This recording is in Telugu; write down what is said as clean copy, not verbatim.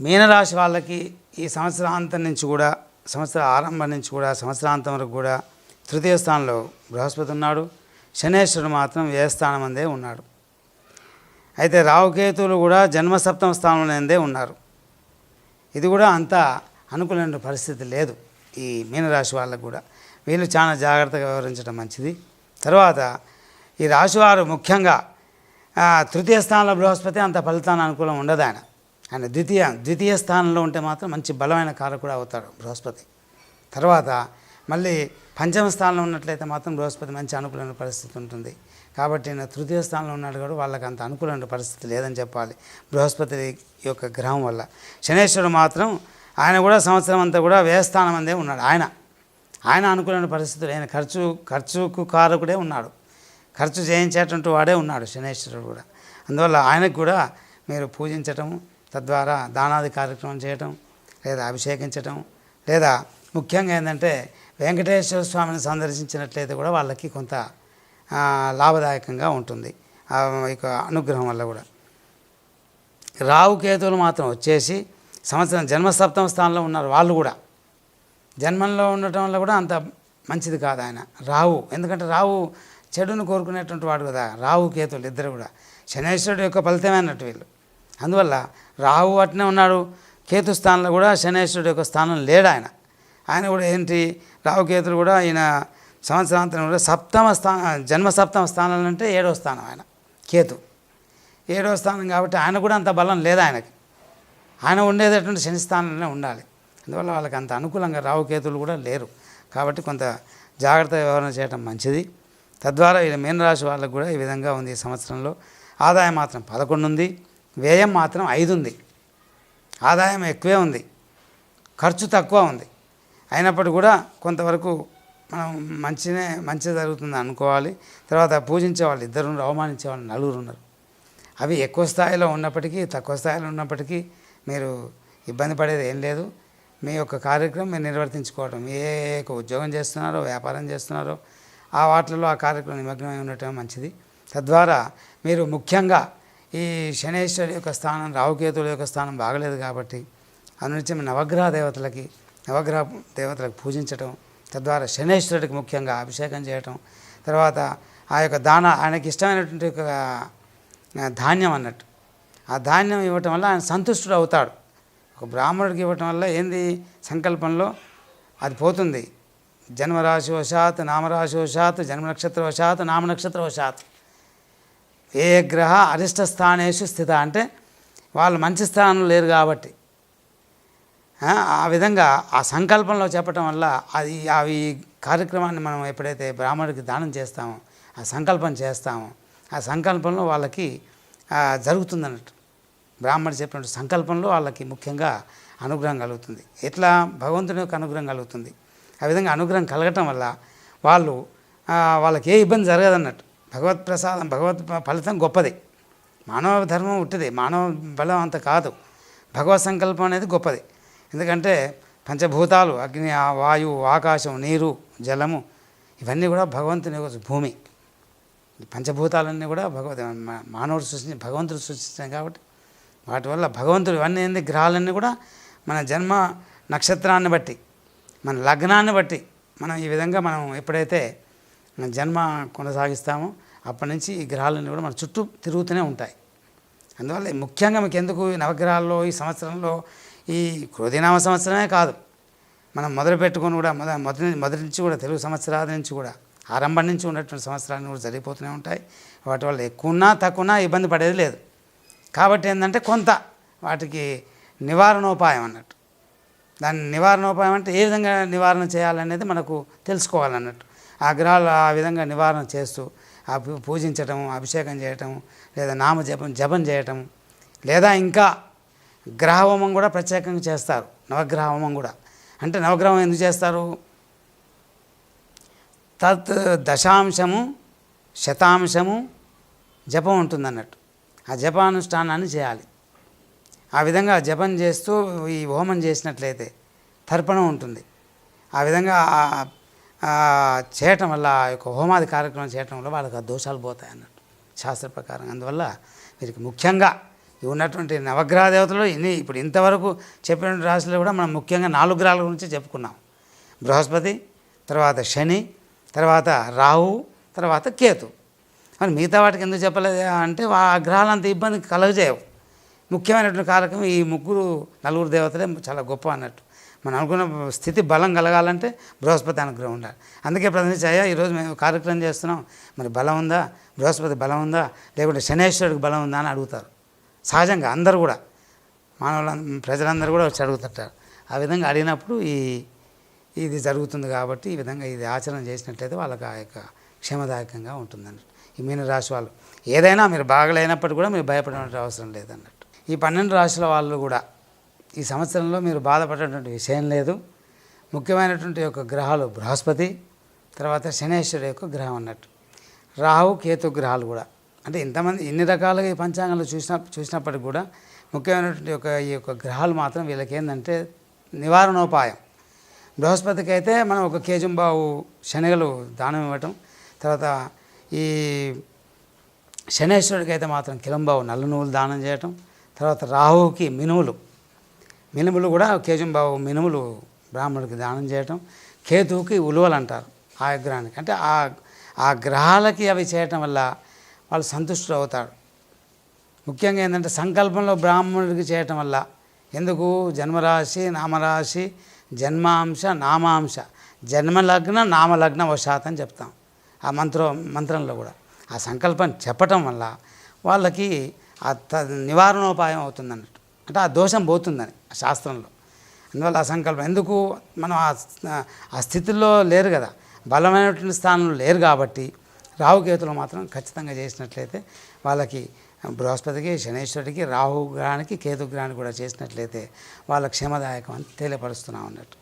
మీనరాశి వాళ్ళకి ఈ సంవత్సరాంతం నుంచి కూడా, సంవత్సర ఆరంభం నుంచి కూడా, సంవత్సరాంతం వరకు కూడా తృతీయ స్థానంలో బృహస్పతి ఉన్నాడు. శనేశ్వరుడు మాత్రం వ్యయస్థానం అందే ఉన్నాడు. అయితే రావుకేతువులు కూడా జన్మసప్తమ స్థానంలోనే ఉన్నారు. ఇది కూడా అంత అనుకూలమైన పరిస్థితి లేదు ఈ మీనరాశి వాళ్ళకు కూడా. వీళ్ళు చాలా జాగ్రత్తగా వ్యవహరించడం మంచిది. తర్వాత ఈ రాశివారు ముఖ్యంగా తృతీయ స్థానంలో బృహస్పతి అంత ఫలితాన్ని అనుకూలం ఉండదు. ఆయన ద్వితీయ స్థానంలో ఉంటే మాత్రం మంచి బలమైన కారకుడు అవుతాడు బృహస్పతి. తర్వాత మళ్ళీ పంచమ స్థానంలో ఉన్నట్లయితే మాత్రం బృహస్పతి మంచి అనుకూలమైన పరిస్థితి ఉంటుంది. కాబట్టి నేను తృతీయ స్థానంలో ఉన్నాడు కూడా వాళ్ళకి అంత అనుకూలమైన పరిస్థితి లేదని చెప్పాలి బృహస్పతి యొక్క గ్రహం వల్ల. శనేశ్వరుడు మాత్రం ఆయన కూడా సంవత్సరం అంతా కూడా వ్యయస్థానం అందే ఉన్నాడు. ఆయన అనుకూలమైన పరిస్థితులు, ఆయన ఖర్చుకు కారకుడే ఉన్నాడు, ఖర్చు చేయించేటువంటి వాడే ఉన్నాడు శనేశ్వరుడు కూడా. అందువల్ల ఆయనకు కూడా మీరు పూజించటం, తద్వారా దానాది కార్యక్రమం చేయటం, లేదా అభిషేకించటం, లేదా ముఖ్యంగా ఏంటంటే వెంకటేశ్వర స్వామిని సందర్శించినట్లయితే కూడా వాళ్ళకి కొంత లాభదాయకంగా ఉంటుంది ఇక అనుగ్రహం వల్ల కూడా. రావుకేతువులు మాత్రం వచ్చేసి సంవత్సరం జన్మసప్తమ స్థానంలో ఉన్నారు. వాళ్ళు కూడా జన్మంలో ఉండటం వల్ల కూడా అంత మంచిది కాదు ఆయన రావు. ఎందుకంటే రావు చెడును కోరుకునేటువంటి వాడు కదా. రావు కేతువులు ఇద్దరు కూడా శనేశ్వరుడు యొక్క ఫలితమే అన్నట్టు వీళ్ళు. అందువల్ల రావు అట్నే ఉన్నాడు. కేతు స్థానంలో కూడా శనేశ్వరుడు యొక్క స్థానం లేడు. ఆయన కూడా ఏంటి, రావుకేతులు కూడా ఈయన సంవత్సరాంతరం కూడా జన్మసప్తమ స్థానం అంటే 7వ స్థానం. ఆయన కేతు 7వ స్థానం కాబట్టి ఆయన కూడా అంత బలం లేదు ఆయనకి. ఆయన ఉండేటటువంటి శని స్థానంలోనే ఉండాలి. అందువల్ల వాళ్ళకి అంత అనుకూలంగా రావుకేతులు కూడా లేరు. కాబట్టి కొంత జాగ్రత్త వ్యవహారం చేయడం మంచిది. తద్వారా వీళ్ళ మీనరాశి వాళ్ళకు కూడా ఈ విధంగా ఉంది. ఈ సంవత్సరంలో ఆదాయం మాత్రం 11 ఉంది, వ్యయం మాత్రం 5 ఉంది. ఆదాయం ఎక్కువే ఉంది, ఖర్చు తక్కువ ఉంది. అయినప్పటికీ కూడా కొంతవరకు మనం మంచి జరుగుతుంది అనుకోవాలి. తర్వాత పూజించే వాళ్ళు 2 ఉన్నారు, అవమానించే వాళ్ళు 4 ఉన్నారు. అవి ఎక్కువ స్థాయిలో ఉన్నప్పటికీ తక్కువ స్థాయిలో ఉన్నప్పటికీ మీరు ఇబ్బంది పడేది ఏం లేదు. మీ యొక్క కార్యక్రమం మీరు నిర్వర్తించుకోవడం, ఏ ఉద్యోగం చేస్తున్నారో, వ్యాపారం చేస్తున్నారో ఆ వాటిలో ఆ కార్యక్రమం నిమగ్నమై ఉండటం మంచిది. తద్వారా మీరు ముఖ్యంగా ఈ శనేశ్వరి యొక్క స్థానం, రావుకేతుల యొక్క స్థానం బాగలేదు కాబట్టి అందునుంచి నవగ్రహ దేవతలకు పూజించటం, తద్వారా శనేశ్వరుడికి ముఖ్యంగా అభిషేకం చేయటం, తర్వాత ఆ యొక్క ఆయనకి ఇష్టమైనటువంటి ఒక ధాన్యం అన్నట్టు ఆ ధాన్యం ఇవ్వటం వల్ల ఆయన సంతుష్టుడు అవుతాడు. ఒక బ్రాహ్మణుడికి ఇవ్వటం వల్ల ఏంది సంకల్పంలో అది పోతుంది. జన్మరాశివశాత్ నామరాశివశాత్ జన్మనక్షత్రవశాత్ నామనక్షత్రవశాత్ ఏ గ్రహ అరిష్ట స్థానేషు స్థిత అంటే వాళ్ళు మంచి స్థానంలో లేరు కాబట్టి ఆ విధంగా ఆ సంకల్పంలో చెప్పటం వల్ల అవి కార్యక్రమాన్ని మనం ఎప్పుడైతే బ్రాహ్మణుడికి దానం చేస్తామో, ఆ సంకల్పం చేస్తామో, ఆ సంకల్పంలో వాళ్ళకి జరుగుతుందన్నట్టు. బ్రాహ్మణుడు చెప్పినట్టు సంకల్పంలో వాళ్ళకి ముఖ్యంగా అనుగ్రహం కలుగుతుంది. ఎట్లా భగవంతుని యొక్క అనుగ్రహం కలుగుతుంది. ఆ విధంగా అనుగ్రహం కలగటం వల్ల వాళ్ళకి ఏ ఇబ్బంది జరగదన్నట్టు. భగవత్ ప్రసాదం, భగవత్ ఫలితం గొప్పది. మానవ ధర్మం ఉట్టిది, మానవ బలం అంత కాదు. భగవత్ సంకల్పం అనేది గొప్పది. ఎందుకంటే పంచభూతాలు అగ్ని, వాయువు, ఆకాశం, నీరు, జలము ఇవన్నీ కూడా భగవంతుని భూమి. పంచభూతాలన్నీ కూడా భగవంతుడు సృష్టించాం కాబట్టి వాటి వల్ల భగవంతుడు ఇవన్నీ ఏంది, గ్రహాలన్నీ కూడా మన జన్మ నక్షత్రాన్ని బట్టి, మన లగ్నాన్ని బట్టి మనం ఈ విధంగా మనం ఎప్పుడైతే మన జన్మ కొనసాగిస్తామో అప్పటి నుంచి ఈ గ్రహాలన్నీ కూడా మన చుట్టూ తిరుగుతూనే ఉంటాయి. అందువల్ల ముఖ్యంగా మీకు ఎందుకు ఈ నవగ్రహాల్లో ఈ సంవత్సరంలో ఈ క్రోధినామ సంవత్సరమే కాదు, మనం మొదలు పెట్టుకొని కూడా మొదటి నుంచి కూడా తెలుగు సంవత్సరాల నుంచి కూడా ఆరంభం నుంచి ఉన్నటువంటి సంవత్సరాలు కూడా జరిగిపోతూనే ఉంటాయి. వాటి వల్ల ఎక్కువన్నా తక్కువన్నా ఇబ్బంది పడేది లేదు. కాబట్టి ఏంటంటే కొంత వాటికి నివారణోపాయం అన్నట్టు. దాని నివారణోపాయం అంటే ఏ విధంగా నివారణ చేయాలనేది మనకు తెలుసుకోవాలన్నట్టు. ఆ గ్రహాలు ఆ విధంగా నివారణ చేస్తూ పూజించటం, అభిషేకం చేయటం, లేదా జపం చేయటం, లేదా ఇంకా గ్రహహోమం కూడా ప్రత్యేకంగా చేస్తారు. నవగ్రహ హోమం కూడా అంటే నవగ్రహం ఎందుకు చేస్తారు, దశాంశము శతాంశము జపం ఉంటుందన్నట్టు. ఆ జపానుష్ఠానాన్ని చేయాలి. ఆ విధంగా జపం చేస్తూ ఈ హోమం చేసినట్లయితే తర్పణం ఉంటుంది. ఆ విధంగా చేయటం వల్ల ఆ యొక్క హోమాది కార్యక్రమం చేయటం వల్ల వాళ్ళకి ఆ దోషాలు పోతాయి అన్నట్టు శాస్త్ర ప్రకారం. అందువల్ల వీరికి ముఖ్యంగా ఈ ఉన్నటువంటి నవగ్రహ దేవతలు ఇప్పుడు ఇంతవరకు చెప్పిన రాశులు కూడా మనం ముఖ్యంగా 4 గ్రహాల గురించి చెప్పుకున్నాం. బృహస్పతి, తర్వాత శని, తర్వాత రాహు, తర్వాత కేతు. మరి మిగతా వాటికి ఎందుకు చెప్పలేదు అంటే ఆ గ్రహాలు అంత ఇబ్బంది కలగజేయవు. ముఖ్యమైనటువంటి కారకం ఈ 4 దేవతలే చాలా గొప్ప అన్నట్టు. మనం అనుకున్న స్థితి బలం కలగాలంటే బృహస్పతి అనుగ్రహం ఉండాలి. అందుకే ప్రతినిత్య ఈరోజు మేము కార్యక్రమం చేస్తున్నాం, మరి బలం ఉందా, బృహస్పతి బలం ఉందా, లేకుంటే శనేశ్వరుడికి బలం ఉందా అని అడుగుతారు. సహజంగా అందరూ కూడా ప్రజలందరూ కూడా వచ్చి అడుగుతుంటారు. ఆ విధంగా అడిగినప్పుడు ఇది జరుగుతుంది కాబట్టి ఈ విధంగా ఇది ఆచరణ చేసినట్లయితే వాళ్ళకి ఆ యొక్క క్షేమదాయకంగా ఉంటుందన్నట్టు. ఈ మీన రాశి వాళ్ళు ఏదైనా మీరు బాగలేనప్పటికీ కూడా మీరు భయపడేటువంటి అవసరం లేదన్నట్టు. ఈ 12 రాశుల వాళ్ళు కూడా ఈ సంవత్సరంలో మీరు బాధపడేటువంటి విషయం లేదు. ముఖ్యమైనటువంటి యొక్క గ్రహాలు బృహస్పతి, తర్వాత శనేశ్వరుడు యొక్క గ్రహం అన్నట్టు. రాహు, కేతు గ్రహాలు కూడా అంటే ఇంతమంది ఇన్ని రకాలుగా ఈ పంచాంగంలో చూసినప్పటికి కూడా ముఖ్యమైనటువంటి ఈ యొక్క గ్రహాలు మాత్రం వీళ్ళకి ఏంటంటే నివారణోపాయం. బృహస్పతికి అయితే మనం 1 కేజంబావు శనగలు దానం ఇవ్వటం, తర్వాత ఈ శనేశ్వరుడికి అయితే మాత్రం కిలంబావు నల్ల నువ్వులు దానం చేయటం, తర్వాత రాహువుకి మినుములు కూడా 1 కేజంబావు మినుములు బ్రాహ్మణుడికి దానం చేయటం, కేతువుకి ఉలువలు అంటారు ఆ గ్రహానికి. అంటే ఆ గ్రహాలకి అవి చేయటం వల్ల వాళ్ళు సంతుష్టులు అవుతాడు. ముఖ్యంగా ఏంటంటే సంకల్పంలో బ్రాహ్మణుడికి చేయటం వల్ల ఎందుకు జన్మరాశి, నామరాశి, జన్మాంశ, నామాంశ, జన్మలగ్న, నామలగ్న వశాత్ అని చెప్తాం ఆ మంత్రంలో కూడా. ఆ సంకల్పం చెప్పటం వల్ల వాళ్ళకి ఆ నివారణోపాయం అవుతుంది అన్నట్టు. అంటే ఆ దోషం పోతుందని శాస్త్రంలో. అందువల్ల ఆ సంకల్పం ఎందుకు మనం ఆ స్థితిలో లేరు కదా, బలమైనటువంటి స్థానంలో లేరు కాబట్టి రాహుకేతులు మాత్రం ఖచ్చితంగా చేసినట్లయితే వాళ్ళకి బృహస్పతికి, శనేశ్వరుడికి, రాహు గ్రహానికి, కేతు గ్రహానికి కూడా చేసినట్లయితే వాళ్ళ క్షేమదాయకం అని తెలియపరుస్తున్నాం అన్నట్టు.